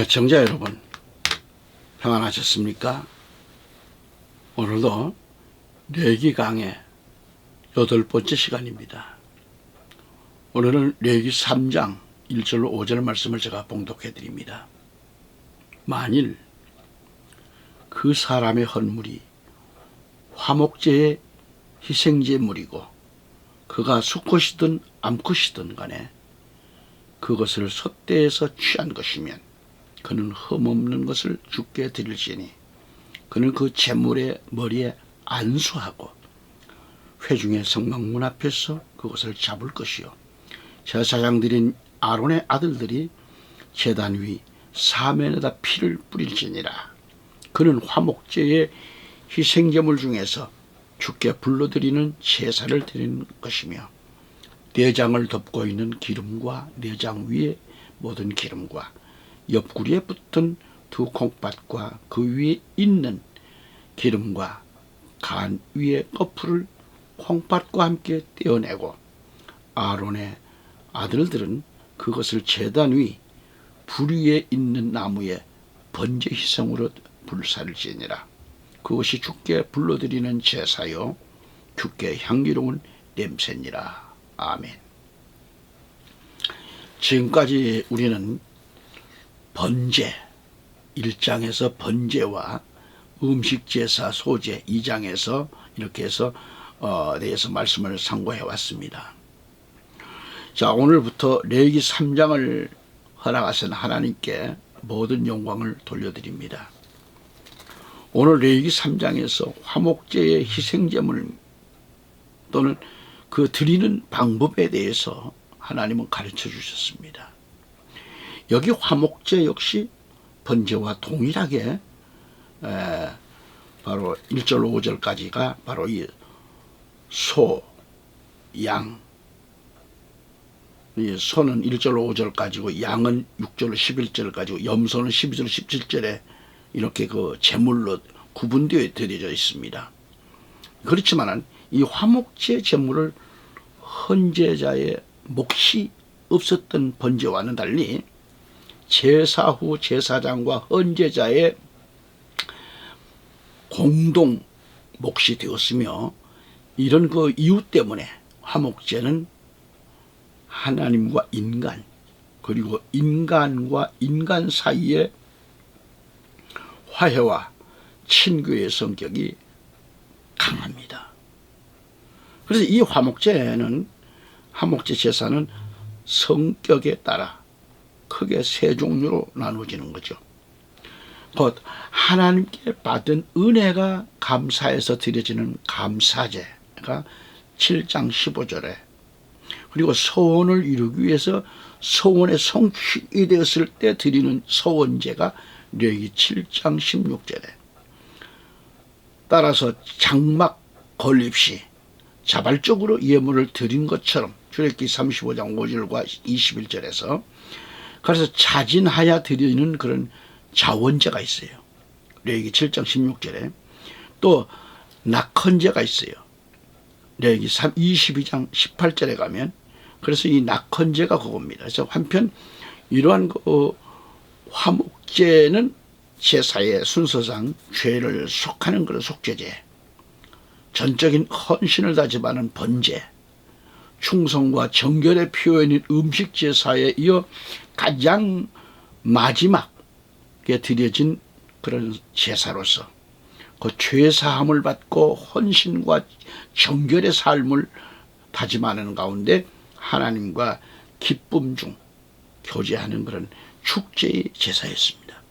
청자 여러분, 평안하셨습니까? 오늘도 레위기 강의 8번째 시간입니다. 오늘은 레위기 3장 1절로 5절 말씀을 제가 봉독해 드립니다. 만일 그 사람의 헌물이 화목제의 희생제물이고 그가 수컷이든 암컷이든 간에 그것을 솥대에서 취한 것이면 그는 흠없는 것을 주께 드릴지니 그는 그 제물의 머리에 안수하고 회중의 성막문 앞에서 그것을 잡을 것이요 제사장들인 아론의 아들들이 제단 위 사면에다 피를 뿌릴지니라. 그는 화목제의 희생제물 중에서 주께 불러드리는 제사를 드리는 것이며 내장을 덮고 있는 기름과 내장 위에 모든 기름과 옆구리에 붙은 두 콩팥과 그 위에 있는 기름과 간 위에 거풀을 콩팥과 함께 떼어내고 아론의 아들들은 그것을 제단 위 불 위에 있는 나무에 번제 희생으로 불살지니라. 그것이 주께 불러드리는 제사요 주께 향기로운 냄새니라. 아멘. 지금까지 우리는 번제 1장에서 번제와 음식제사 소제 2장에서 이렇게 해서 대해서 말씀을 상고해 왔습니다. 자, 오늘부터 레위기 3장을 허락하신 하나님께 모든 영광을 돌려드립니다. 오늘 레위기 3장에서 화목제의 희생제물 또는 그 드리는 방법에 대해서 하나님은 가르쳐 주셨습니다. 여기 화목제 역시 번제와 동일하게 바로 1절 5절까지가 바로 이 소, 양, 이 소는 1절 5절까지고 양은 6절 11절까지고 염소는 12절 17절에 이렇게 그 제물로 구분되어 드려져 있습니다. 그렇지만 이 화목제 제물을 헌제자의 몫이 없었던 번제와는 달리 제사 후 제사장과 헌제자의 공동 몫이 되었으며 이런 그 이유 때문에 화목제는 하나님과 인간 그리고 인간과 인간 사이의 화해와 친교의 성격이 강합니다. 그래서 이 화목제 제사는 성격에 따라 크게 세 종류로 나누어지는 거죠. 곧 하나님께 받은 은혜가 감사해서 드려지는 감사제가 7장 15절에 그리고 소원을 이루기 위해서 소원의 성취이 되었을 때 드리는 소원제가 레위기 7장 16절에 따라서 장막 건립시 자발적으로 예물을 드린 것처럼 출애굽기 35장 5절과 21절에서 그래서 자진하여 드리는 그런 자원제가 있어요. 레위기 7장 16절에 또 낙헌제가 있어요. 레위기 22장 18절에 가면 그래서 이 낙헌제가 그겁니다. 그래서 한편 이러한 그 화목제는 제사의 순서상 죄를 속하는 그런 속죄제, 전적인 헌신을 다짐하는 번제, 충성과 정결의 표현인 음식제사에 이어 가장 마지막에 드려진 그런 제사로서 그 죄사함을 받고 헌신과 정결의 삶을 다짐하는 가운데 하나님과 기쁨 중 교제하는 그런 축제의 제사였습니다.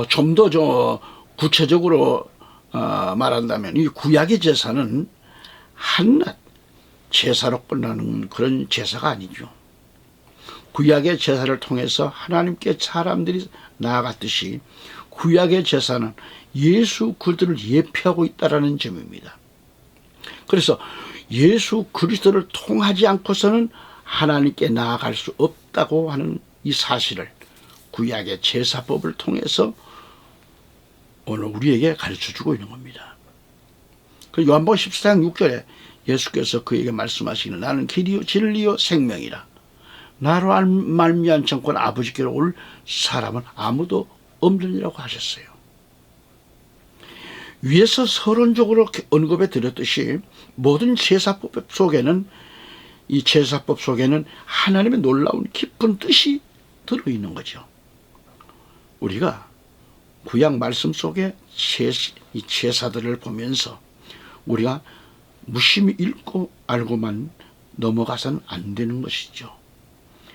좀 더 구체적으로 말한다면 이 구약의 제사는 한낱 제사로 끝나는 그런 제사가 아니죠. 구약의 제사를 통해서 하나님께 사람들이 나아갔듯이 구약의 제사는 예수 그리스도를 예표하고 있다는 점입니다. 그래서 예수 그리스도를 통하지 않고서는 하나님께 나아갈 수 없다고 하는 이 사실을 구약의 제사법을 통해서 오늘 우리에게 가르쳐주고 있는 겁니다. 요한복음 14장 6절에 예수께서 그에게 말씀하시기를 나는 길이요 진리요 생명이라 나로 말미암지 않고는 아버지께로 올 사람은 아무도 없느니라고 하셨어요. 위에서 서론적으로 언급해 드렸듯이 모든 제사법 속에는, 이 제사법 속에는 하나님의 놀라운 깊은 뜻이 들어있는 거죠. 우리가 구약 말씀 속에 이 제사들을 보면서 우리가 무심히 읽고 알고만 넘어가서는 안 되는 것이죠.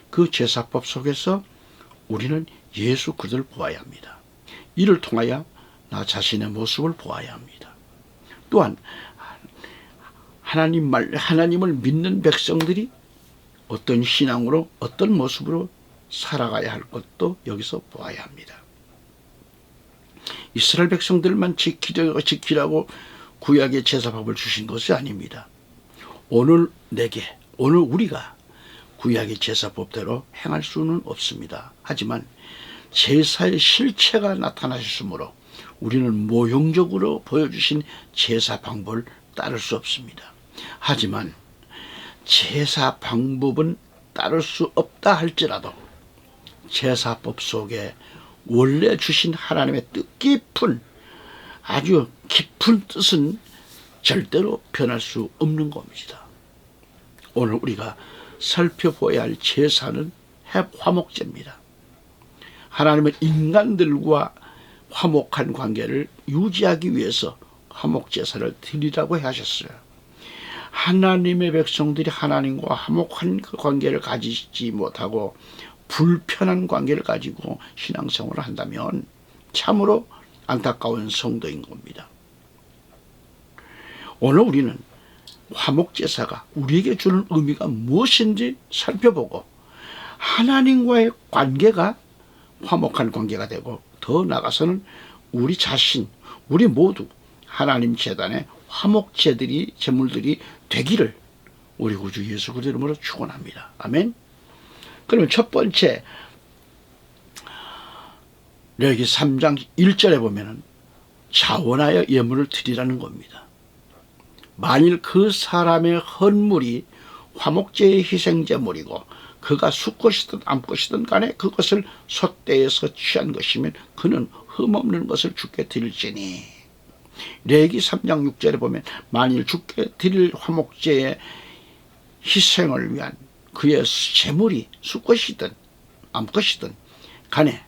그 제사법 속에서 우리는 예수 그리스도를 보아야 합니다. 이를 통하여 나 자신의 모습을 보아야 합니다. 또한 하나님을 믿는 백성들이 어떤 신앙으로, 어떤 모습으로 살아가야 할 것도 여기서 보아야 합니다. 이스라엘 백성들만 지키라고 구약의 제사법을 주신 것이 아닙니다. 오늘 우리가 구약의 제사법대로 행할 수는 없습니다. 하지만 제사의 실체가 나타나셨으므로 우리는 모형적으로 보여주신 제사 방법을 따를 수 없습니다. 하지만 제사 방법은 따를 수 없다 할지라도 제사법 속에 원래 주신 하나님의 뜻깊은, 아주 깊은 뜻은 절대로 변할 수 없는 겁니다. 오늘 우리가 살펴봐야 할 제사는 화목제입니다. 하나님은 인간들과 화목한 관계를 유지하기 위해서 화목제사를 드리라고 하셨어요. 하나님의 백성들이 하나님과 화목한 관계를 가지지 못하고 불편한 관계를 가지고 신앙생활을 한다면 참으로 안타까운 성도인 겁니다. 오늘 우리는 화목제사가 우리에게 주는 의미가 무엇인지 살펴보고 하나님과의 관계가 화목한 관계가 되고, 더 나아가서는 우리 자신, 우리 모두 하나님 제단의 제물들이 되기를 우리 구주 예수 그리스도 이름으로 축원합니다. 아멘. 그러면 첫 번째, 레위기 3장 1절에 보면은 자원하여 예물을 드리라는 겁니다. 만일 그 사람의 헌물이 화목제의 희생제물이고 그가 숫것이든 암것이든 간에 그것을 솥대에서 취한 것이면 그는 흠없는 것을 주께 드릴지니. 레위기 3장 6절에 보면 만일 주께 드릴 화목제의 희생을 위한 그의 제물이 숫것이든 암것이든 간에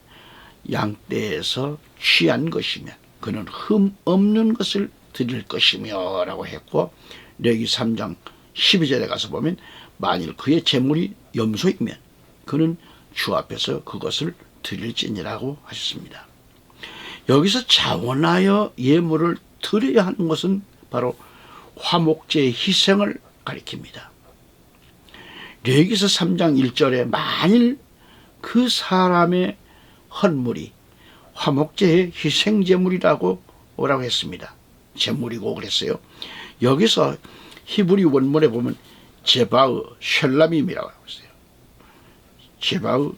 양떼에서 취한 것이면 그는 흠 없는 것을 드릴 것이며 라고 했고, 레위기 3장 12절에 가서 보면 만일 그의 제물이 염소이면 그는 주 앞에서 그것을 드릴지니라고 하셨습니다. 여기서 자원하여 예물을 드려야 하는 것은 바로 화목제의 희생을 가리킵니다. 레위기서 3장 1절에 만일 그 사람의 헌물이 화목제의 희생제물이라고 오라고 했습니다. 제물이고 그랬어요. 여기서 히브리 원문에 보면 제바의 셜라밈이라고 하고 있어요. 제바의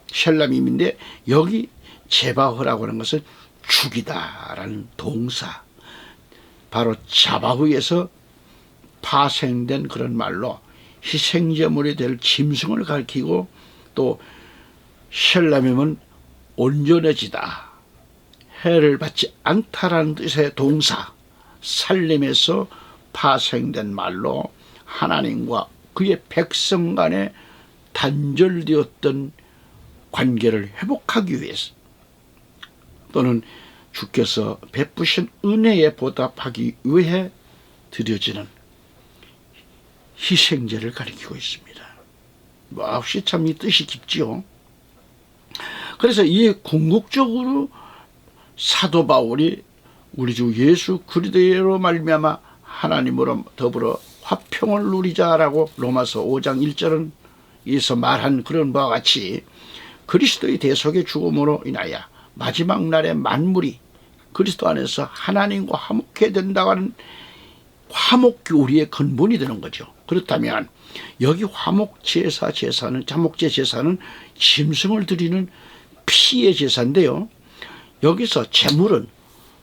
셜라밈인데 여기 제바흐라고 하는 것은 죽이다라는 동사, 바로 자바흐에서 파생된 그런 말로 희생제물이 될 짐승을 가리키고, 또 셜라밈은 온전해지다, 해를 받지 않다라는 뜻의 동사, 살림에서 파생된 말로 하나님과 그의 백성 간에 단절되었던 관계를 회복하기 위해서, 또는 주께서 베푸신 은혜에 보답하기 위해 드려지는 희생제를 가리키고 있습니다. 몹시 참 이 뜻이 깊지요. 그래서 이 궁극적으로 사도 바울이 우리 주 예수 그리스도로 말미암아 하나님으로 더불어 화평을 누리자라고 로마서 5장 1절은 에서 말한 그런 바와 같이 그리스도의 대속의 죽음으로 인하여 마지막 날에 만물이 그리스도 안에서 하나님과 화목해야 된다고 하는 화목이 우리의 근본이 되는 거죠. 그렇다면 여기 화목제 제사는 짐승을 드리는 피의 제사인데요, 여기서 제물은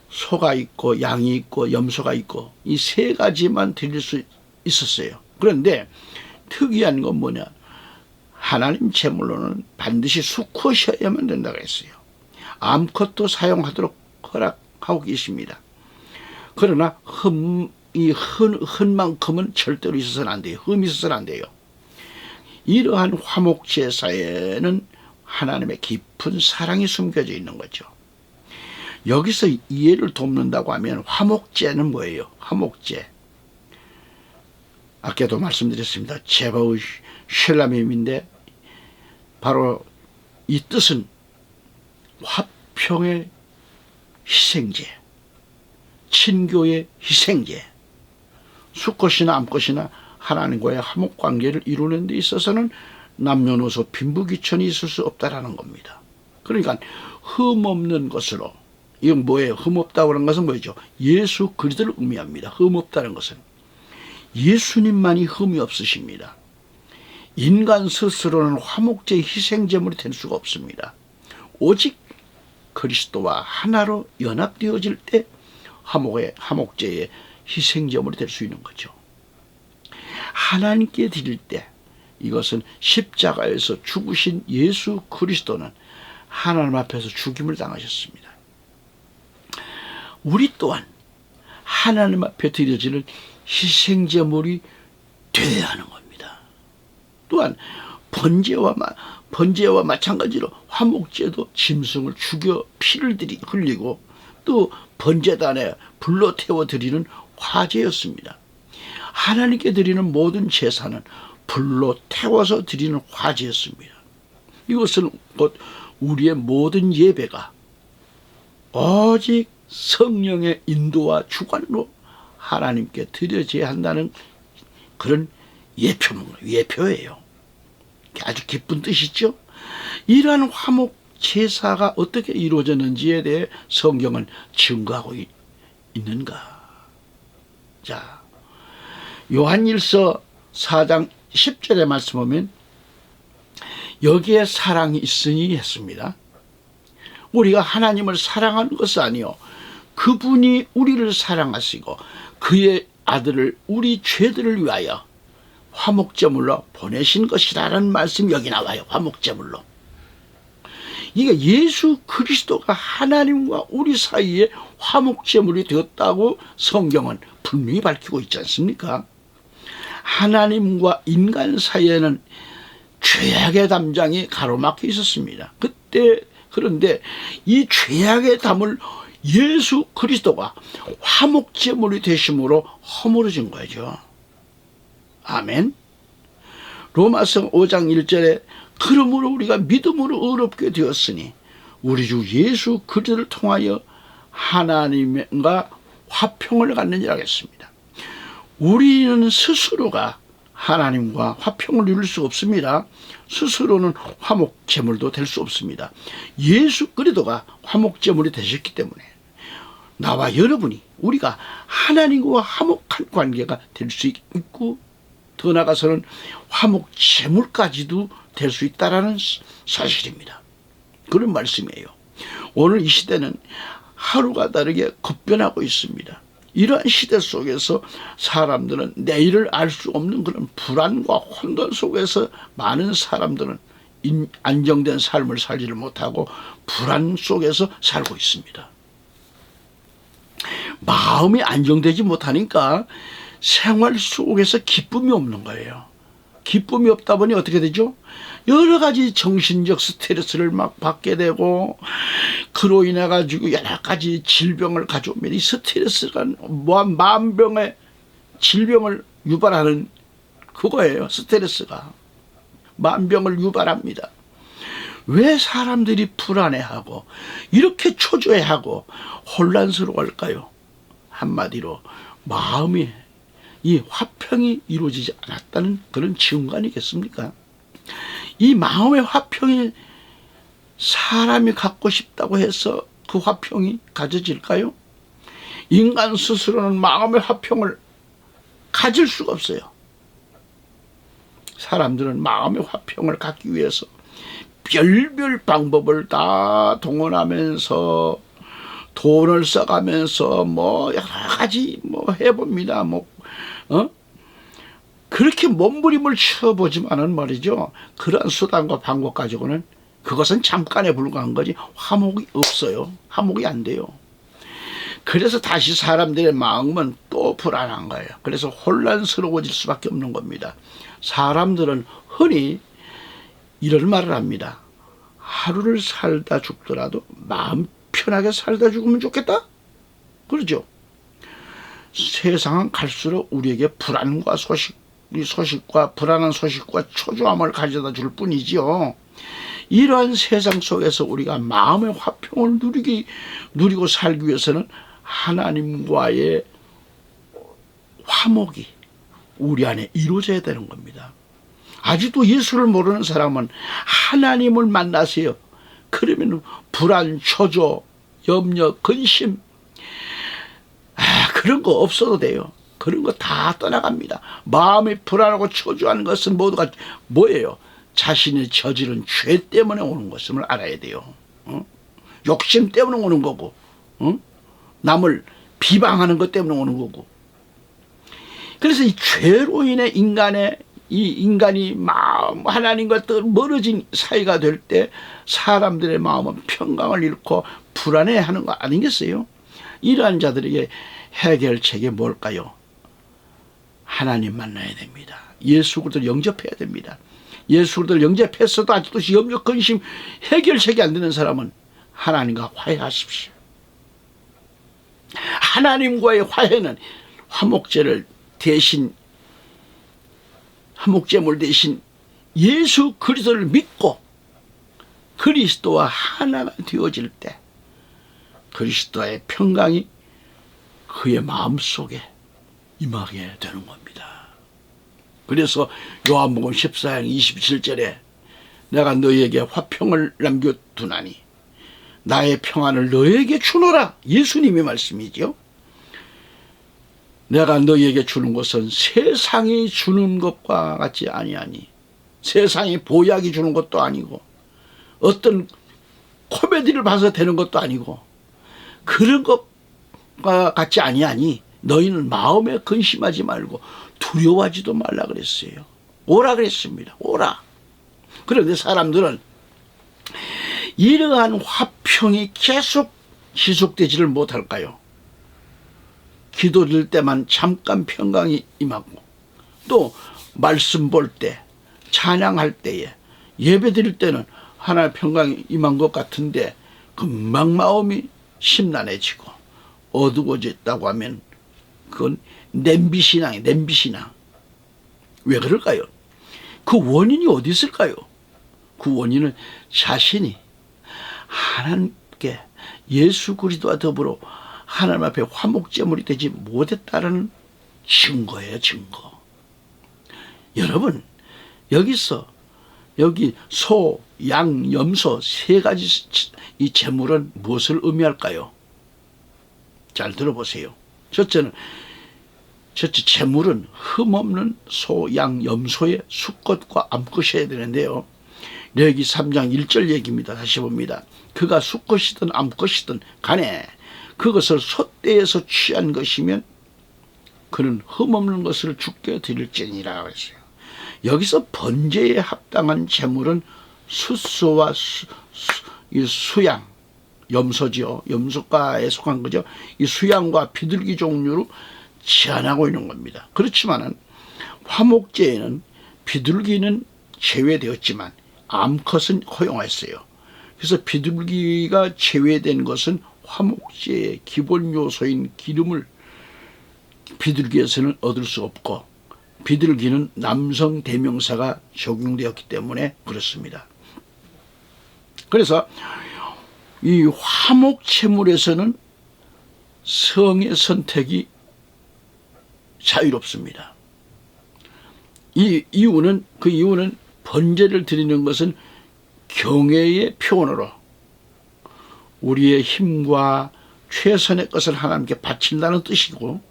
소가 있고 양이 있고 염소가 있고 이 세 가지만 드릴 수 있었어요. 그런데 특이한 건 뭐냐? 하나님 제물로는 반드시 수컷이어야만 된다고 했어요. 암컷도 사용하도록 허락하고 계십니다. 그러나 흠만큼은 절대로 있어서는 안 돼요. 흠이 있어서는 안 돼요. 이러한 화목제사에는 하나님의 깊은 사랑이 숨겨져 있는 거죠. 여기서 이해를 돕는다고 하면 화목제는 뭐예요? 화목제. 아까도 말씀드렸습니다. 제바의 쉘라밈인데 바로 이 뜻은 화평의 희생제, 친교의 희생제, 수컷이나 암컷이나 하나님과의 화목관계를 이루는 데 있어서는 남녀노소 빈부귀천이 있을 수 없다라는 겁니다. 그러니까 흠없는 것으로, 이건 뭐예요? 흠없다고 하는 것은 뭐죠? 예수 그리스도를 의미합니다. 흠없다는 것은 예수님만이 흠이 없으십니다. 인간 스스로는 화목제의 희생제물이 될 수가 없습니다. 오직 그리스도와 하나로 연합되어질 때 화목제의 희생제물이 될 수 있는 거죠. 하나님께 드릴 때 이것은 십자가에서 죽으신 예수 그리스도는 하나님 앞에서 죽임을 당하셨습니다. 우리 또한 하나님 앞에 드려지는 희생제물이 되어야 하는 겁니다. 또한 번제와 마찬가지로 화목제도 짐승을 죽여 피를 흘리고 또 번제단에 불로 태워 드리는 화제였습니다. 하나님께 드리는 모든 제사는 불로 태워서 드리는 화제였습니다. 이것은 곧 우리의 모든 예배가 오직 성령의 인도와 주관으로 하나님께 드려져야 한다는 그런 예표예요. 아주 기쁜 뜻이죠. 이러한 화목 제사가 어떻게 이루어졌는지에 대해 성경은 증거하고 있는가. 자, 요한일서 4장 10절의 말씀 보면 여기에 사랑이 있으니 했습니다. 우리가 하나님을 사랑하는 것은 아니요, 그분이 우리를 사랑하시고 그의 아들을 우리 죄들을 위하여 화목제물로 보내신 것이라는 말씀이 여기 나와요. 화목제물로. 이게 예수 그리스도가 하나님과 우리 사이에 화목제물이 되었다고 성경은 분명히 밝히고 있지 않습니까? 하나님과 인간 사이에는 죄악의 담장이 가로막혀 있었습니다. 그런데 이 죄악의 담을 예수 그리스도가 화목제물이 되심으로 허물어진 거죠. 아멘. 로마서 5장 1절에 그러므로 우리가 믿음으로 의롭게 되었으니 우리 주 예수 그리스도를 통하여 하나님과 화평을 갖느니라 했습니다. 우리는 스스로가 하나님과 화평을 이룰 수 없습니다. 스스로는 화목제물도 될 수 없습니다. 예수 그리스도가 화목제물이 되셨기 때문에 나와 여러분이 우리가 하나님과 화목한 관계가 될 수 있고 더 나아가서는 화목제물까지도 될 수 있다는 사실입니다. 그런 말씀이에요. 오늘 이 시대는 하루가 다르게 급변하고 있습니다. 이러한 시대 속에서 사람들은 내일을 알 수 없는 그런 불안과 혼돈 속에서 많은 사람들은 안정된 삶을 살지를 못하고 불안 속에서 살고 있습니다. 마음이 안정되지 못하니까 생활 속에서 기쁨이 없는 거예요. 기쁨이 없다 보니 어떻게 되죠? 여러 가지 정신적 스트레스를 막 받게 되고 그로 인해 가지고 여러 가지 질병을 가져오면 이 스트레스가 만병의 질병을 유발하는 그거예요. 스트레스가 만병을 유발합니다. 왜 사람들이 불안해하고 이렇게 초조해하고 혼란스러워할까요? 한마디로 마음이 이 화평이 이루어지지 않았다는 그런 증거 아니겠습니까? 이 마음의 화평이 사람이 갖고 싶다고 해서 그 화평이 가져질까요? 인간 스스로는 마음의 화평을 가질 수가 없어요. 사람들은 마음의 화평을 갖기 위해서 별별 방법을 다 동원하면서 돈을 써가면서 여러 가지 해봅니다. 그렇게 몸부림을 쳐보지만은 말이죠. 그러한 수단과 방법 가지고는 그것은 잠깐에 불과한 거지 화목이 없어요. 화목이 안 돼요. 그래서 다시 사람들의 마음은 또 불안한 거예요. 그래서 혼란스러워질 수밖에 없는 겁니다. 사람들은 흔히 이런 말을 합니다. 하루를 살다 죽더라도 마음 편하게 살다 죽으면 좋겠다? 그러죠. 세상은 갈수록 우리에게 불안과 소식과 불안한 소식과 초조함을 가져다 줄 뿐이지요. 이러한 세상 속에서 우리가 마음의 화평을 누리고 살기 위해서는 하나님과의 화목이 우리 안에 이루어져야 되는 겁니다. 아직도 예수를 모르는 사람은 하나님을 만나세요. 그러면 불안, 초조, 염려, 근심 그런 거 없어도 돼요. 그런 거 다 떠나갑니다. 마음이 불안하고 초조한 것은 모두가 뭐예요? 자신이 저지른 죄 때문에 오는 것임을 알아야 돼요. 욕심 때문에 오는 거고, 남을 비방하는 것 때문에 오는 거고. 그래서 이 죄로 인해 인간이 마음 하나님과 멀어진 사이가 될 때 사람들의 마음은 평강을 잃고 불안해하는 거 아니겠어요? 이러한 자들에게 해결책이 뭘까요? 하나님 만나야 됩니다. 예수 그리스도를 영접해야 됩니다. 예수 그리스도를 영접했어도 아직도 염려, 근심 해결책이 안 되는 사람은 하나님과 화해하십시오. 하나님과의 화해는 화목제물 대신 예수 그리스도를 믿고 그리스도와 하나가 되어질 때 그리스도의 평강이 그의 마음속에 임하게 되는 겁니다. 그래서 요한복음 14장 27절에 내가 너희에게 화평을 남겨두나니 나의 평안을 너희에게 주노라. 예수님의 말씀이죠. 내가 너희에게 주는 것은 세상이 주는 것과 같지 아니하니 세상이 보약이 주는 것도 아니고 어떤 코미디를 봐서 되는 것도 아니고 그런 것과 같지 아니하니 너희는 마음에 근심하지 말고 두려워하지도 말라 그랬어요. 오라 그랬습니다. 오라. 그런데 사람들은 이러한 화평이 계속 지속되지를 못할까요? 기도드릴 때만 잠깐 평강이 임하고 또 말씀 볼 때 찬양할 때에 예배 드릴 때는 하나의 평강이 임한 것 같은데 금방 마음이 심란해지고 어두워졌다고 하면 그건 냄비신앙이에요. 냄비신앙. 왜 그럴까요? 그 원인이 어디 있을까요? 그 원인은 자신이 하나님께 예수 그리스도와 더불어 하나님 앞에 화목제물이 되지 못했다는 증거예요. 증거. 여러분 여기 소, 양, 염소 세 가지 이 제물은 무엇을 의미할까요? 잘 들어보세요. 첫째 제물은 흠없는 소, 양, 염소의 수컷과 암컷이어야 되는데요. 레위기 3장 1절 얘기입니다. 다시 봅니다. 그가 수컷이든 암컷이든 간에 그것을 소떼에서 취한 것이면 그는 흠없는 것을 주께 드릴지니라 했어요. 여기서 번제에 합당한 제물은 숫소와 수양, 염소지요. 염소과에 속한 거죠. 이 수양과 비둘기 종류로 제한하고 있는 겁니다. 그렇지만은 화목제에는 비둘기는 제외되었지만 암컷은 허용했어요. 그래서 비둘기가 제외된 것은 화목제의 기본 요소인 기름을 비둘기에서는 얻을 수 없고 비둘기는 남성 대명사가 적용되었기 때문에 그렇습니다. 그래서 이 화목제물에서는 성의 선택이 자유롭습니다. 그 이유는 번제를 드리는 것은 경외의 표현으로 우리의 힘과 최선의 것을 하나님께 바친다는 뜻이고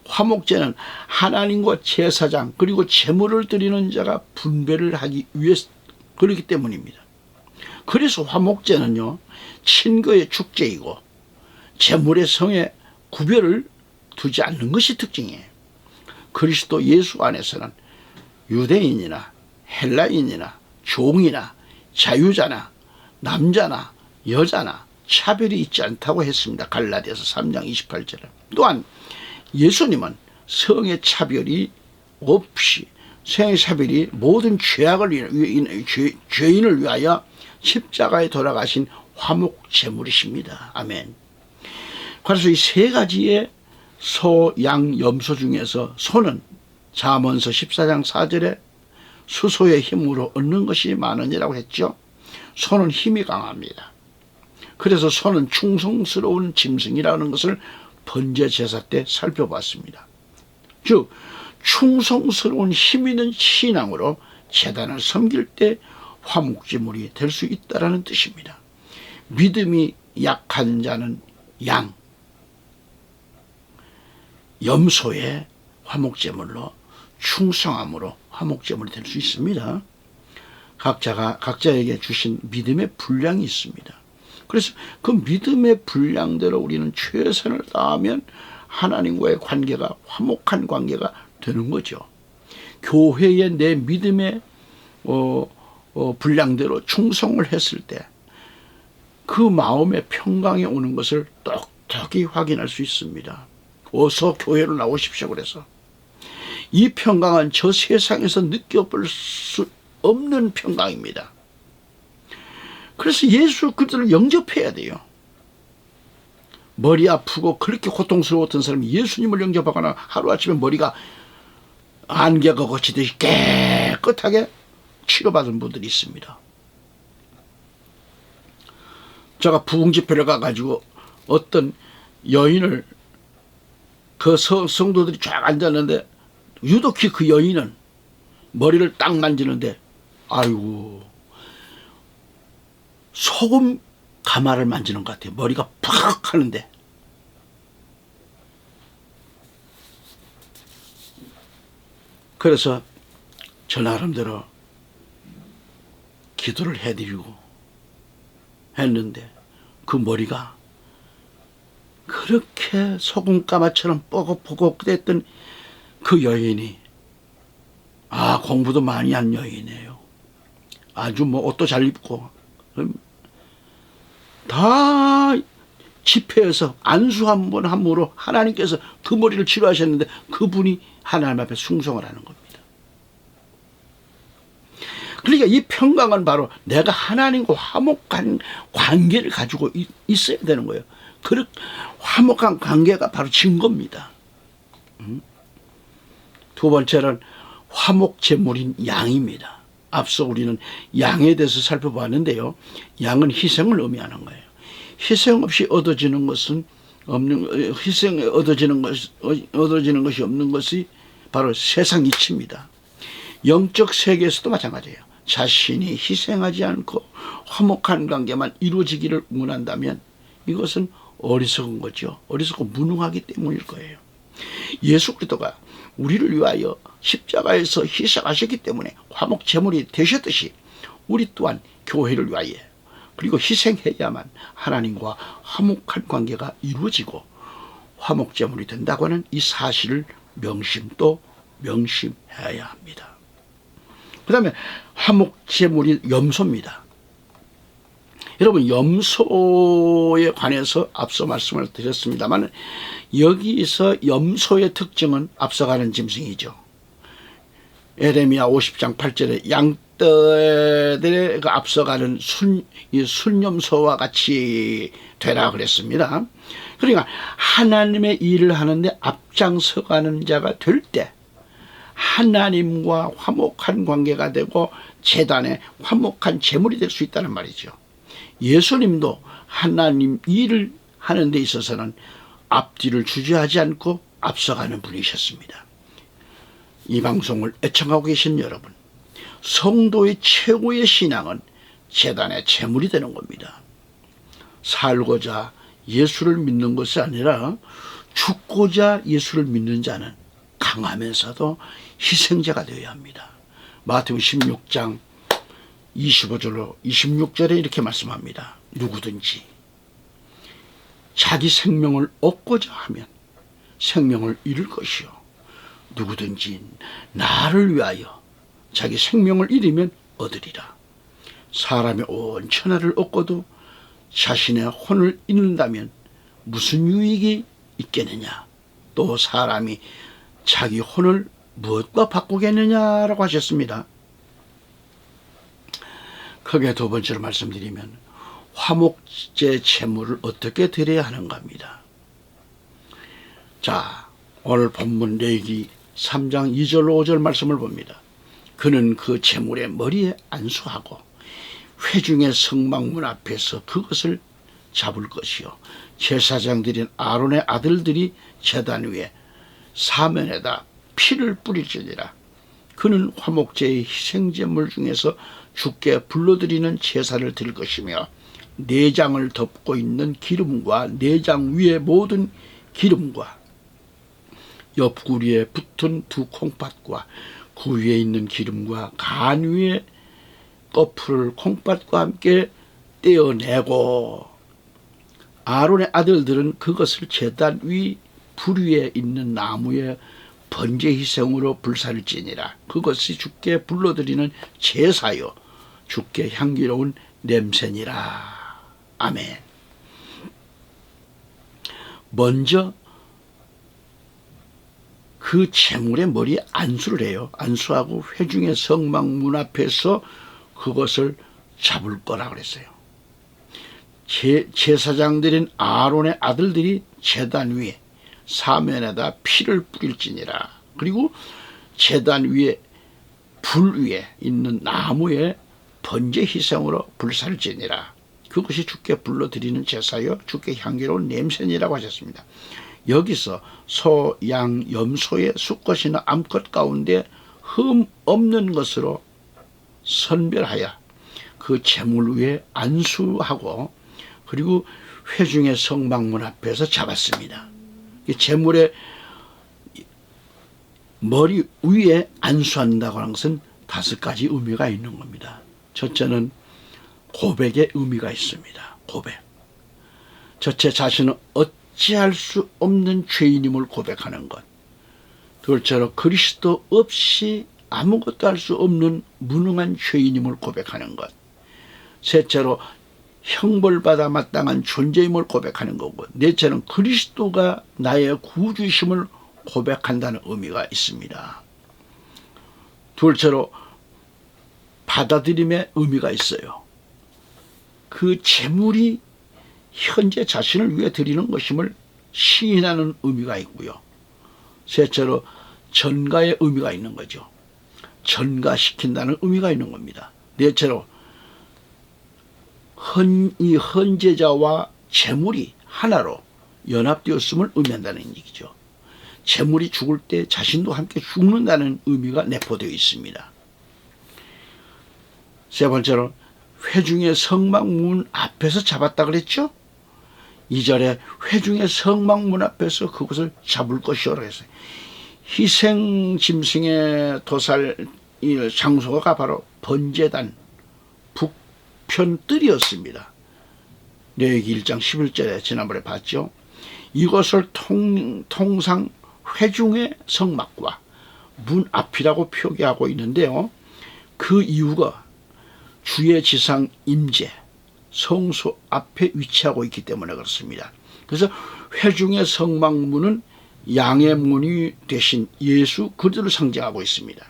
화목제는 하나님과 제사장 그리고 제물을 드리는 자가 분배를 하기 위해서 그렇기 때문입니다. 그래서 화목제는요 친거의 축제이고 제물의 성에 구별을 두지 않는 것이 특징이에요. 그리스도 예수 안에서는 유대인이나 헬라인이나 종이나 자유자나 남자나 여자나 차별이 있지 않다고 했습니다. 갈라디아서 3장 28절에. 또한 예수님은 성의 차별이 없이 성의 차별이 모든 죄인을 위하여 십자가에 돌아가신 화목제물이십니다. 아멘. 그래서 이 세 가지의 소, 양, 염소 중에서 소는 잠언서 14장 4절에 수소의 힘으로 얻는 것이 많으니라고 했죠. 소는 힘이 강합니다. 그래서 소는 충성스러운 짐승이라는 것을 번제 제사 때 살펴봤습니다. 즉 충성스러운 힘 있는 신앙으로 제단을 섬길 때 화목제물이 될 수 있다는 뜻입니다. 믿음이 약한 자는 양, 염소의 화목제물로 충성함으로 화목제물이 될 수 있습니다. 각자에게 주신 믿음의 분량이 있습니다. 그래서 그 믿음의 분량대로 우리는 최선을 다하면 하나님과의 관계가 화목한 관계가 되는 거죠. 교회에 내 믿음의 분량대로 충성을 했을 때 그 마음의 평강이 오는 것을 똑똑히 확인할 수 있습니다. 어서 교회로 나오십시오. 그래서 이 평강은 저 세상에서 느껴볼 수 없는 평강입니다. 그래서 예수 그리스도를 영접해야 돼요. 머리 아프고 그렇게 고통스러웠던 사람이 예수님을 영접하거나 하루아침에 머리가 안개가 거치듯이 깨끗하게 치료받은 분들이 있습니다. 제가 부흥집회를 가가지고 어떤 여인을 그 성도들이 쫙 앉았는데 유독히 그 여인은 머리를 딱 만지는데 아이고 소금 가마를 만지는 것 같아요. 머리가 팍 하는데 그래서 저 나름대로 기도를 해드리고 했는데 그 머리가 그렇게 소금가마처럼 뽀곡뽀곡 됐던 그 여인이 공부도 많이 한 여인이에요. 아주 옷도 잘 입고 다 집회에서 안수 한 번 함으로 하나님께서 그 머리를 치료하셨는데 그분이 하나님 앞에 충성을 하는 겁니다. 그러니까 이 평강은 바로 내가 하나님과 화목한 관계를 가지고 있어야 되는 거예요. 그 화목한 관계가 바로 증거입니다. 두 번째는 화목제물인 양입니다. 앞서 우리는 양에 대해서 살펴봤는데요. 양은 희생을 의미하는 거예요. 희생 없이 얻어지는 것은 희생에 얻어지는 것이 없는 것이 바로 세상 이치입니다. 영적 세계에서도 마찬가지예요. 자신이 희생하지 않고 화목한 관계만 이루어지기를 원한다면 이것은 어리석은 거죠. 어리석고 무능하기 때문일 거예요. 예수 그리스도가 우리를 위하여 십자가에서 희생하셨기 때문에 화목제물이 되셨듯이 우리 또한 교회를 위하여 그리고 희생해야만 하나님과 화목한 관계가 이루어지고 화목제물이 된다고 하는 이 사실을 명심해야 합니다. 그 다음에 화목제물이 염소입니다. 여러분 염소에 관해서 앞서 말씀을 드렸습니다만 여기서 염소의 특징은 앞서가는 짐승이죠. 에레미야 50장 8절에 양떼들의 앞서가는 순염소와 같이 되라 그랬습니다. 그러니까 하나님의 일을 하는데 앞장서가는 자가 될 때 하나님과 화목한 관계가 되고 제단에 화목한 제물이 될 수 있다는 말이죠. 예수님도 하나님 일을 하는 데 있어서는 앞뒤를 주저하지 않고 앞서가는 분이셨습니다. 이 방송을 애청하고 계신 여러분, 성도의 최고의 신앙은 제단의 제물이 되는 겁니다. 살고자 예수를 믿는 것이 아니라 죽고자 예수를 믿는 자는 강하면서도 희생자가 되어야 합니다. 마태복음 16장 25절로 26절에 이렇게 말씀합니다. 누구든지 자기 생명을 얻고자 하면 생명을 잃을 것이요 누구든지 나를 위하여 자기 생명을 잃으면 얻으리라. 사람의 온 천하를 얻고도 자신의 혼을 잃는다면 무슨 유익이 있겠느냐. 또 사람이 자기 혼을 무엇과 바꾸겠느냐라고 하셨습니다. 크게 두 번째로 말씀드리면 화목제 제물을 어떻게 드려야 하는가 합니다. 자, 오늘 본문 레위기 3장 2절로 5절 말씀을 봅니다. 그는 그 제물의 머리에 안수하고 회중의 성막문 앞에서 그것을 잡을 것이요 제사장들인 아론의 아들들이 제단 위에 사면에다 피를 뿌릴지니라. 그는 화목제의 희생제물 중에서 주께 불러드리는 제사를 드릴 것이며 내장을 덮고 있는 기름과 내장 위의 모든 기름과 옆구리에 붙은 두 콩팥과 그 위에 있는 기름과 간 위에 꺼풀을 콩팥과 함께 떼어내고 아론의 아들들은 그것을 제단 위 불 위에 있는 나무에 번제 희생으로 불살지니라. 그것이 주께 불러드리는 제사요 주께 향기로운 냄새니라. 아멘. 먼저 그 제물의 머리에 안수를 해요. 안수하고 회중의 성막 문 앞에서 그것을 잡을 거라 그랬어요. 제사장들인 아론의 아들들이 제단 위에 사면에다 피를 뿌릴지니라. 그리고 제단 위에 불 위에 있는 나무에 번제 희생으로 불살지니라. 그것이 주께 불러드리는 제사여 주께 향기로운 냄새니라고 하셨습니다. 여기서 소, 양, 염소의 수컷이나 암컷 가운데 흠 없는 것으로 선별하여 그 제물 위에 안수하고 그리고 회중의 성막문 앞에서 잡았습니다. 제물의 머리 위에 안수한다고 하는 것은 5가지 의미가 있는 겁니다. 첫째는 고백의 의미가 있습니다. 고백. 첫째, 자신은 어찌할 수 없는 죄인임을 고백하는 것. 둘째로 그리스도 없이 아무것도 할 수 없는 무능한 죄인임을 고백하는 것. 셋째로 형벌받아 마땅한 존재임을 고백하는 거고, 넷째는 그리스도가 나의 구주이심을 고백한다는 의미가 있습니다. 둘째로 받아들임의 의미가 있어요. 그 제물이 현재 자신을 위해 드리는 것임을 시인하는 의미가 있고요. 셋째로 전가의 의미가 있는 거죠. 전가시킨다는 의미가 있는 겁니다. 넷째로 이 헌제자와 제물이 하나로 연합되었음을 의미한다는 얘기죠. 제물이 죽을 때 자신도 함께 죽는다는 의미가 내포되어 있습니다. 세 번째로 회중의 성막문 앞에서 잡았다 그랬죠. 2절에 회중의 성막문 앞에서 그것을 잡을 것이오라 했어요. 희생 짐승의 도살 장소가 바로 번제단 북편뜰이었습니다. 레위기 1장 11절에 지난번에 봤죠. 이것을 통상 회중의 성막과 문 앞이라고 표기하고 있는데요. 그 이유가 주의 지상 임재 성소 앞에 위치하고 있기 때문에 그렇습니다. 그래서 회중의 성막문은 양의 문이 되신 예수 그리스도를 상징하고 있습니다.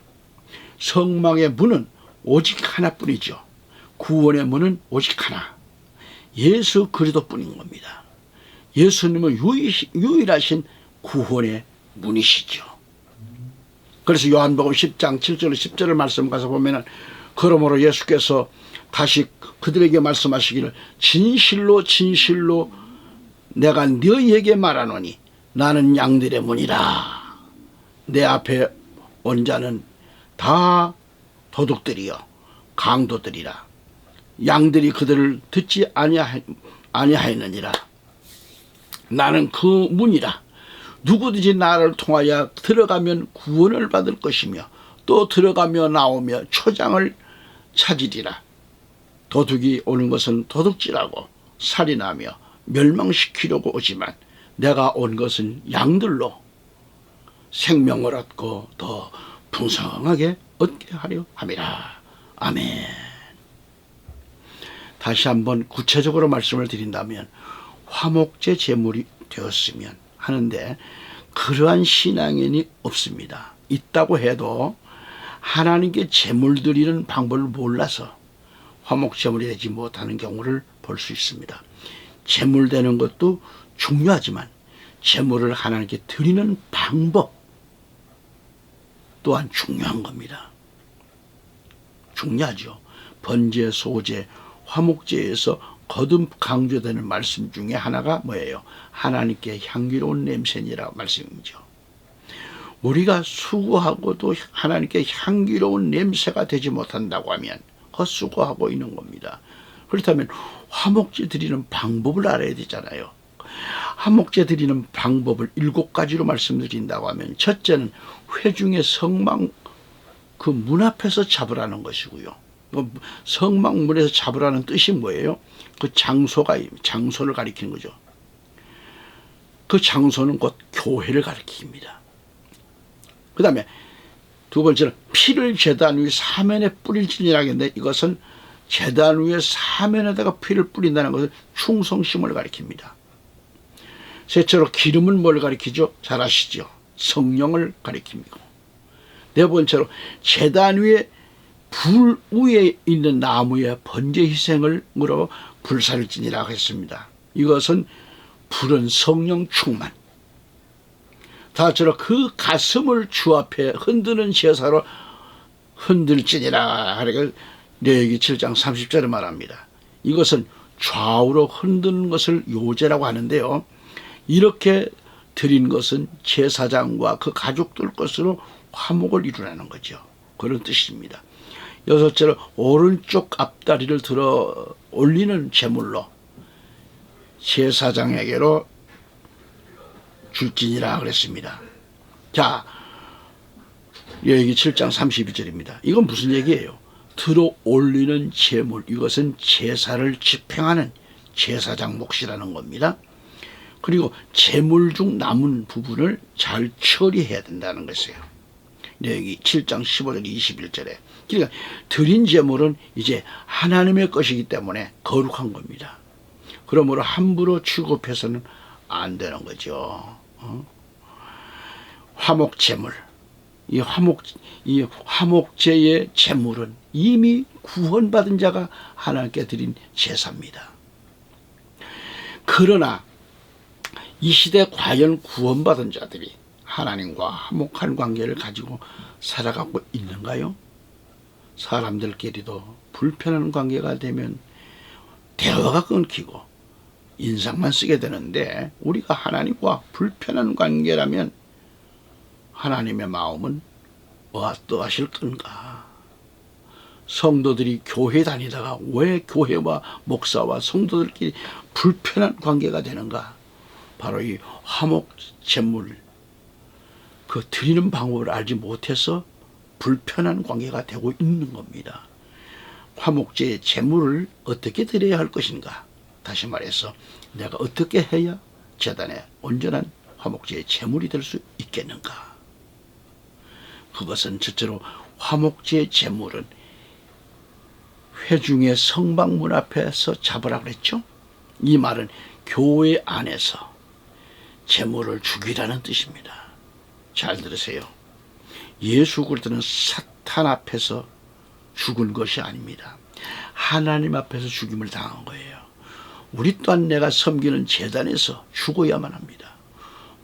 성막의 문은 오직 하나뿐이죠. 구원의 문은 오직 하나, 예수 그리스도뿐인 겁니다. 예수님은 유일하신 구원의 문이시죠. 그래서 요한복음 10장 7절 10절을 말씀 가서 보면은 그러므로 예수께서 다시 그들에게 말씀하시기를 진실로 진실로 내가 너희에게 말하노니 나는 양들의 문이라. 내 앞에 온 자는 다 도둑들이요 강도들이라. 양들이 그들을 듣지 아니하였느니라. 나는 그 문이라. 누구든지 나를 통하여 들어가면 구원을 받을 것이며 또 들어가며 나오며 초장을 찾으리라. 도둑이 오는 것은 도둑질하고 살인하며 멸망시키려고 오지만 내가 온 것은 양들로 생명을 얻고 더 풍성하게 얻게 하려 함이라. 아멘. 다시 한번 구체적으로 말씀을 드린다면 화목제 제물이 되었으면 하는데 그러한 신앙인이 없습니다. 있다고 해도 하나님께 제물 드리는 방법을 몰라서 화목제물이 되지 못하는 경우를 볼 수 있습니다. 제물 되는 것도 중요하지만 제물을 하나님께 드리는 방법 또한 중요한 겁니다. 중요하죠. 번제, 소제, 화목제에서 거듭 강조되는 말씀 중에 하나가 뭐예요? 하나님께 향기로운 냄새니라 말씀이죠. 우리가 수고하고도 하나님께 향기로운 냄새가 되지 못한다고 하면 헛수고하고 있는 겁니다. 그렇다면 화목제 드리는 방법을 알아야 되잖아요. 화목제 드리는 방법을 7가지로 말씀드린다고 하면 첫째는 회중의 성막 그 문 앞에서 잡으라는 것이고요. 성막문에서 잡으라는 뜻이 뭐예요? 그 장소를 가리키는 거죠. 그 장소는 곧 교회를 가리킵니다. 그 다음에 두 번째는 피를 제단 위 사면에 뿌릴지니라 하겠는데 이것은 제단 위에 사면에다가 피를 뿌린다는 것은 충성심을 가리킵니다. 셋째로 기름은 뭘 가리키죠? 잘 아시죠? 성령을 가리킵니다. 네 번째로 제단 위에 불 위에 있는 나무의 번제 희생을로 불사를 지니라고 했습니다. 이것은 불은 성령 충만. 다음으로 그 가슴을 주 앞에 흔드는 제사로 흔들지니라 하니까 레위기 7장 30절에 말합니다. 이것은 좌우로 흔드는 것을 요제라고 하는데요. 이렇게 드린 것은 제사장과 그 가족들 것으로 화목을 이루라는 거죠. 그런 뜻입니다. 여섯째로 오른쪽 앞다리를 들어 올리는 제물로 제사장에게로 줄지니라 그랬습니다. 자, 여기 7장 32절입니다. 이건 무슨 얘기예요? 들어 올리는 제물, 이것은 제사를 집행하는 제사장 몫이라는 겁니다. 그리고 제물 중 남은 부분을 잘 처리해야 된다는 것이에요. 여기 7장 15절 21절에. 그러니까 드린 제물은 이제 하나님의 것이기 때문에 거룩한 겁니다. 그러므로 함부로 취급해서는 안 되는 거죠. 화목 제물, 이 화목제의 제물은 이미 구원받은 자가 하나님께 드린 제사입니다. 그러나 이 시대 과연 구원받은 자들이 하나님과 화목한 관계를 가지고 살아가고 있는가요? 사람들끼리도 불편한 관계가 되면 대화가 끊기고 인상만 쓰게 되는데 우리가 하나님과 불편한 관계라면 하나님의 마음은 어떠하실 건가? 성도들이 교회 다니다가 왜 교회와 목사와 성도들끼리 불편한 관계가 되는가? 바로 이 화목 제물 그 드리는 방법을 알지 못해서 불편한 관계가 되고 있는 겁니다. 화목제의 제물을 어떻게 드려야 할 것인가? 다시 말해서 내가 어떻게 해야 제단에 온전한 화목제의 제물이 될 수 있겠는가? 그것은 첫째로 화목제의 제물은 회중의 성막문 앞에서 잡으라 그랬죠? 이 말은 교회 안에서 제물을 죽이라는 뜻입니다. 잘 들으세요. 예수 그리스도는 사탄 앞에서 죽은 것이 아닙니다. 하나님 앞에서 죽임을 당한 거예요. 우리 또한 내가 섬기는 제단에서 죽어야만 합니다.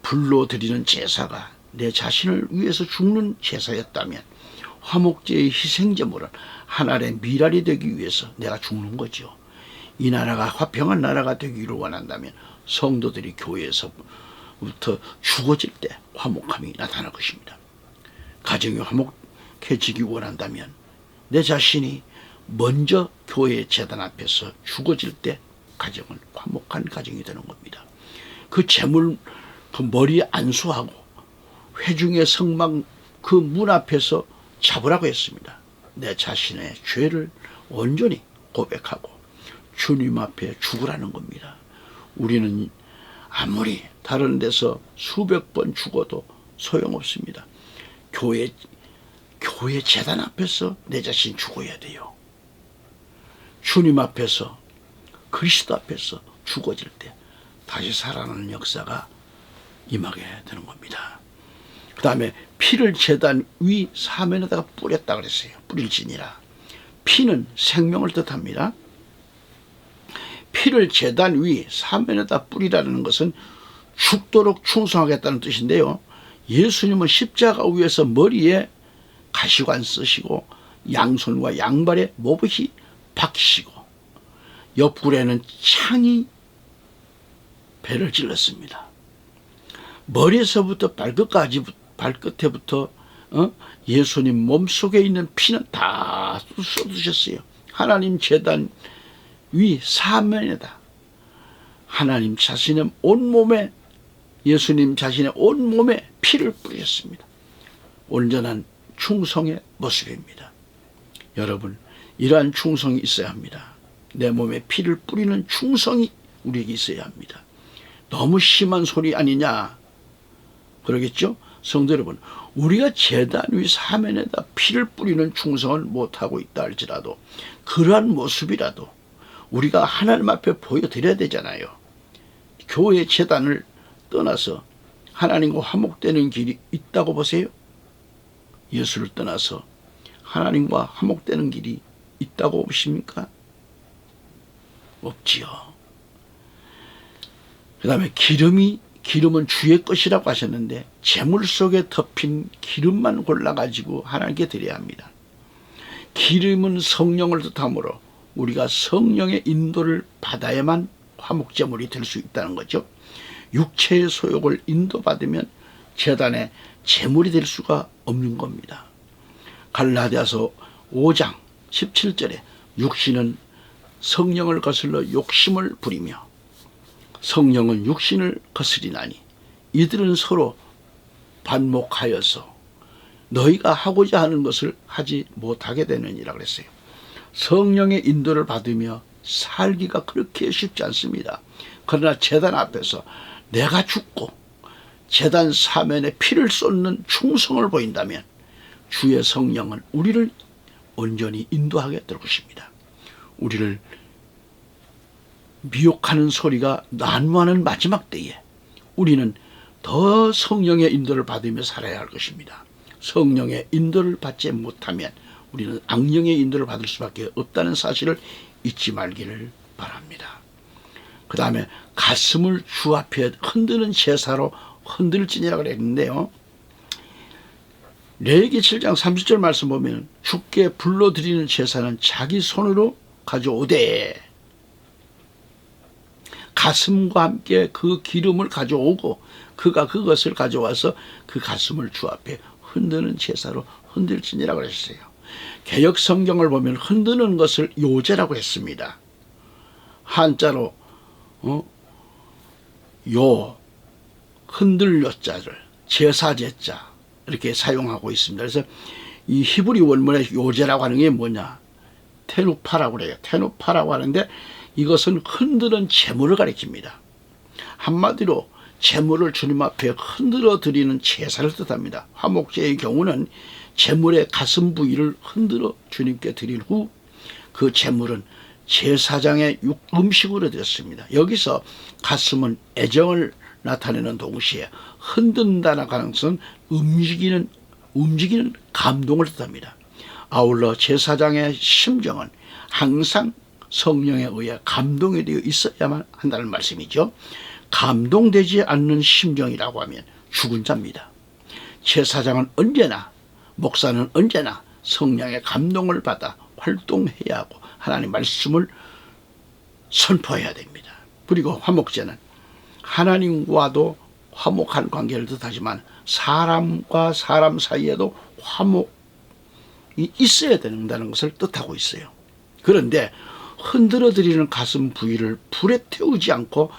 불로 드리는 제사가 내 자신을 위해서 죽는 제사였다면 화목제의 희생제물은 하나님의 미랄이 되기 위해서 내가 죽는 거죠. 이 나라가 화평한 나라가 되기를 원한다면 성도들이 교회에서부터 죽어질 때 화목함이 나타날 것입니다. 가정이 화목해지기 원한다면 내 자신이 먼저 교회의 제단 앞에서 죽어질 때 가정은 화목한 가정이 되는 겁니다. 그 제물 그 머리에 안수하고 회중의 성막 그 문 앞에서 잡으라고 했습니다. 내 자신의 죄를 온전히 고백하고 주님 앞에 죽으라는 겁니다. 우리는 아무리 다른 데서 수백 번 죽어도 소용없습니다. 교회 제단 앞에서 내 자신 죽어야 돼요. 주님 앞에서, 그리스도 앞에서 죽어질 때 다시 살아나는 역사가 임하게 되는 겁니다. 그 다음에 피를 제단 위 사면에다가 뿌렸다 그랬어요. 뿌릴지니라. 피는 생명을 뜻합니다. 피를 제단 위 사면에다 뿌리라는 것은 죽도록 충성하겠다는 뜻인데요. 예수님은 십자가 위에서 머리에 가시관 쓰시고 양손과 양발에 몹이 박히시고 옆구리에는 창이 배를 찔렀습니다. 머리에서부터 발끝에부터 예수님 몸속에 있는 피는 다 쏟으셨어요. 하나님 제단 위 사면에다 하나님 자신의 온몸에, 예수님 자신의 온몸에 피를 뿌리셨습니다. 온전한 충성의 모습입니다. 여러분, 이러한 충성이 있어야 합니다. 내 몸에 피를 뿌리는 충성이 우리에게 있어야 합니다. 너무 심한 소리 아니냐 그러겠죠? 성도 여러분, 우리가 제단 위 사면에다 피를 뿌리는 충성을 못하고 있다 할지라도 그러한 모습이라도 우리가 하나님 앞에 보여드려야 되잖아요. 교회 제단을 떠나서 하나님과 화목되는 길이 있다고 보세요? 예수를 떠나서 하나님과 화목되는 길이 있다고 보십니까? 없지요. 그 다음에 기름은 주의 것이라고 하셨는데 재물 속에 덮인 기름만 골라가지고 하나님께 드려야 합니다. 기름은 성령을 뜻하므로 우리가 성령의 인도를 받아야만 화목제물이 될 수 있다는 거죠. 육체의 소욕을 인도받으면 제단의 제물이 될 수가 없는 겁니다. 갈라디아서 5장 17절에 육신은 성령을 거슬러 욕심을 부리며 성령은 육신을 거스리나니 이들은 서로 반목하여서 너희가 하고자 하는 것을 하지 못하게 되느니라 그랬어요. 성령의 인도를 받으며 살기가 그렇게 쉽지 않습니다. 그러나 제단 앞에서 내가 죽고 제단 사면에 피를 쏟는 충성을 보인다면 주의 성령은 우리를 온전히 인도하게 될 것입니다. 우리를 미혹하는 소리가 난무하는 마지막 때에 우리는 더 성령의 인도를 받으며 살아야 할 것입니다. 성령의 인도를 받지 못하면 우리는 악령의 인도를 받을 수밖에 없다는 사실을 잊지 말기를 바랍니다. 그 다음에 가슴을 주 앞에 흔드는 제사로 흔들지니라 그랬는데요. 레위기 7장 30절 말씀 보면 주께 불러드리는 제사는 자기 손으로 가져오되 가슴과 함께 그 기름을 가져오고 그가 그것을 가져와서 그 가슴을 주 앞에 흔드는 제사로 흔들지니라 그랬어요. 개역 성경을 보면 흔드는 것을 요제라고 했습니다. 한자로 요 흔들 요자를 제사제자 이렇게 사용하고 있습니다. 그래서 이 히브리 원문의 요제라고 하는 게 뭐냐? 테누파라고 그래요. 테누파라고 하는데 이것은 흔드는 제물을 가리킵니다. 한마디로 제물을 주님 앞에 흔들어 드리는 제사를 뜻합니다. 화목제의 경우는 제물의 가슴 부위를 흔들어 주님께 드린 후 그 제물은 제사장의 음식으로 되었습니다. 여기서 가슴은 애정을 나타내는 동시에 흔든다는 것은 움직이는 감동을 뜻합니다. 아울러 제사장의 심정은 항상 성령에 의해 감동이 되어 있어야만 한다는 말씀이죠. 감동되지 않는 심정이라고 하면 죽은 자입니다. 제사장은 언제나, 목사는 언제나 성령의 감동을 받아 활동해야 하고 하나님의 말씀을 선포해야 됩니다. 그리고 화목제는 하나님과도 화목한 관계를 뜻하지만 사람과 사람 사이에도 화목이 있어야 된다는 것을 뜻하고 있어요. 그런데 흔들어 드리는 가슴 부위를 불에 태우지 않고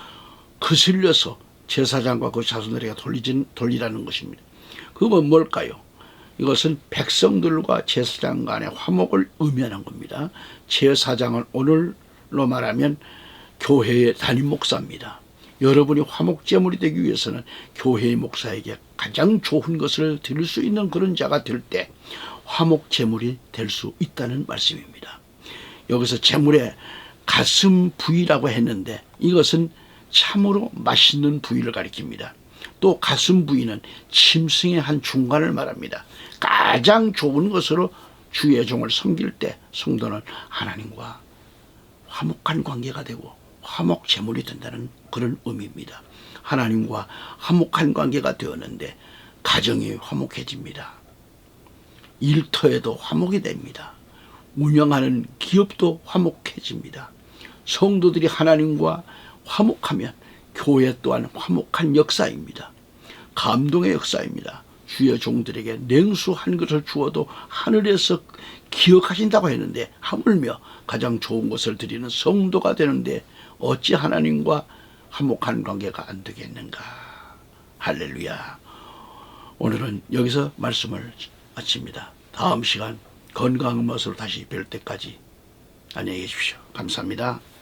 거슬려서 제사장과 그 자손들에게 돌리라는 것입니다. 그건 뭘까요? 이것은 백성들과 제사장 간의 화목을 의미하는 겁니다. 제사장은 오늘로 말하면 교회의 담임 목사입니다. 여러분이 화목제물이 되기 위해서는 교회의 목사에게 가장 좋은 것을 드릴 수 있는 그런 자가 될 때 화목 제물이 될 수 있다는 말씀입니다. 여기서 제물의 가슴 부위라고 했는데 이것은 참으로 맛있는 부위를 가리킵니다. 또 가슴 부위는 짐승의 한 중간을 말합니다. 가장 좋은 것으로 주의 종을 섬길 때 성도는 하나님과 화목한 관계가 되고 화목 제물이 된다는 그런 의미입니다. 하나님과 화목한 관계가 되었는데 가정이 화목해집니다. 일터에도 화목이 됩니다. 운영하는 기업도 화목해집니다. 성도들이 하나님과 화목하면 교회 또한 화목한 역사입니다. 감동의 역사입니다. 주의 종들에게 냉수 한 그릇을 주어도 하늘에서 기억하신다고 했는데 하물며 가장 좋은 것을 드리는 성도가 되는데 어찌 하나님과 화목한 관계가 안 되겠는가. 할렐루야. 오늘은 여기서 말씀을 마칩니다. 다음 시간 건강한 맛으로 다시 뵐 때까지 안녕히 계십시오. 감사합니다.